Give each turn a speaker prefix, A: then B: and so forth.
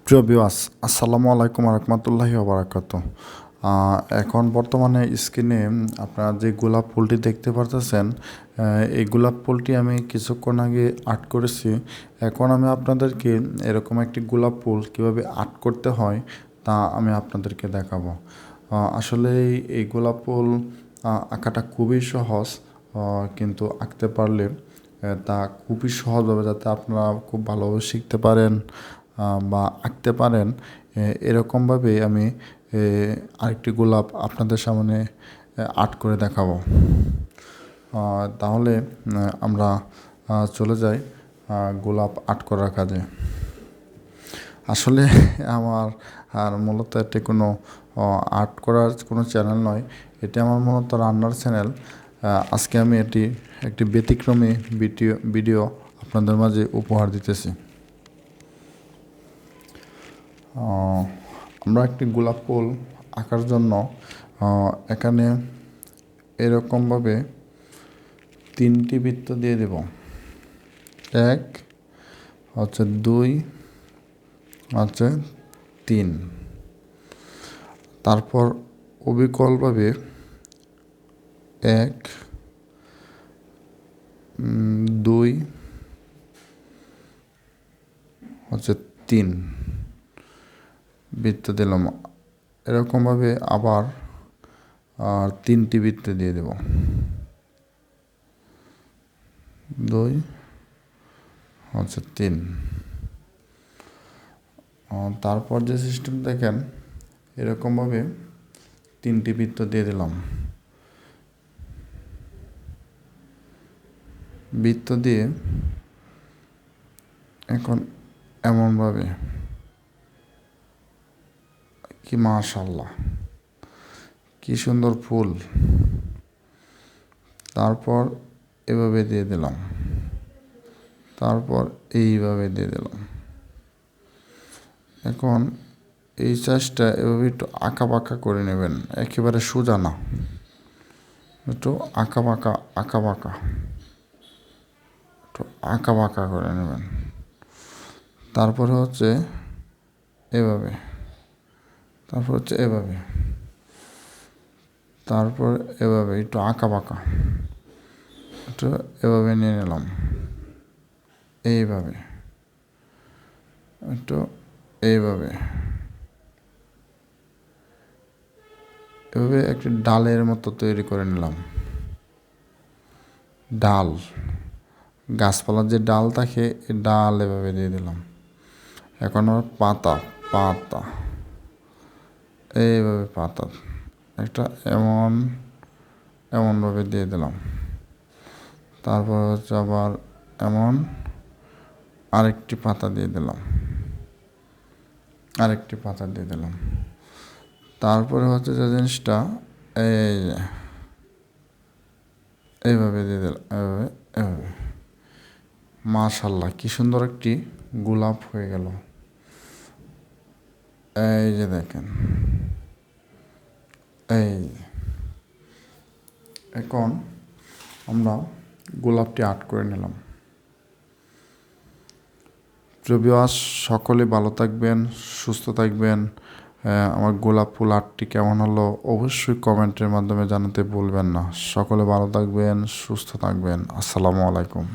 A: প্রিয় ভিউয়ার্স, আসসালামু আলাইকুম রহমতুল্লাহি ওবারাকাতু। এখন বর্তমানে স্ক্রিনে আপনারা যে গোলাপ ফুলটি দেখতে পারতেছেন, এই গোলাপ ফুলটি আমি কিছুক্ষণ আগে আর্ট করেছি। এখন আমি আপনাদেরকে এরকম একটি গোলাপ ফুল কীভাবে আর্ট করতে হয় তা আমি আপনাদেরকে দেখাবো। আসলে এই গোলাপ ফুল আঁকাটা খুবই সহজ, কিন্তু আঁকতে পারলে তা খুবই সহজভাবে যাতে আপনারা খুব ভালোভাবে শিখতে পারেন বা আঁকতে পারেন, এরকমভাবেই আমি আরেকটি গোলাপ আপনাদের সামনে আর্ট করে দেখাবো। তাহলে আমরা চলে যাই গোলাপ আর্ট করার কাজে। আসলে আমার আর মূলত এটি কোনো আর্ট করার কোনো চ্যানেল নয়, এটি আমার মূলত রান্নার চ্যানেল। আজকে আমি একটি ব্যতিক্রমী ভিডিও আপনাদের মাঝে উপহার দিতেছি। আমরা একটি গোলাপ ফুল আঁকার জন্য এখানে এরকমভাবে 3টি বৃত্ত দিয়ে দেব। 1 হচ্ছে 2 হচ্ছে 3। তারপর অবিকলভাবে 1 2 হচ্ছে 3 বৃত্ত দিলাম। এরকমভাবে আবার 3টি বৃত্ত দিয়ে দেব। 2 হচ্ছে 3। তারপর যে সিস্টেম দেখেন, এরকমভাবে 3টি বৃত্ত দিয়ে দিলাম। বৃত্ত দিয়ে এখন এমনভাবে, কি মাশাআল্লাহ, কি সুন্দর ফুল। তারপর এভাবে দিয়ে দিলাম, তারপর এইভাবে দিয়ে দিলাম। এখন এই চাষটা এভাবে একটু আঁকা বাঁকা করে নেবেন, একেবারে সোজা না, একটু আঁকা বাঁকা একটু আঁকা বাঁকা করে নেবেন। তারপরে হচ্ছে এভাবে, তারপর হচ্ছে এভাবে, তারপর এভাবে একটু আঁকা বাঁকা, একটু এভাবে নিয়ে নিলাম, এইভাবে একটু এইভাবে, এভাবে একটি ডালের মতো তৈরি করে নিলাম। ডাল, গাছপালার যে ডাল থাকে, এই ডাল এভাবে দিয়ে দিলাম। এখন আমার পাতা এইভাবে, পাতা একটা এমনভাবে দিয়ে দিলাম। তারপর হচ্ছে আবার এমন আরেকটি পাতা দিয়ে দিলাম, তারপরে হচ্ছে যে জিনিসটা এইভাবে দিয়ে দিলাম, এভাবে। মাশাআল্লাহ, কি সুন্দর একটি গোলাপ হয়ে গেল। এই যে দেখেন, এখন আমরা গোলাপটি আর্ট করে নিলাম। প্রিয় ভিউয়ার্স, সকলে ভালো থাকবেন, সুস্থ থাকবেন। আমার গোলাপ ফুল আর্টটি কেমন হলো অবশ্যই কমেন্টের মাধ্যমে জানাতে ভুলবেন না। সকলে ভালো থাকবেন, সুস্থ থাকবেন। আসসালামু আলাইকুম।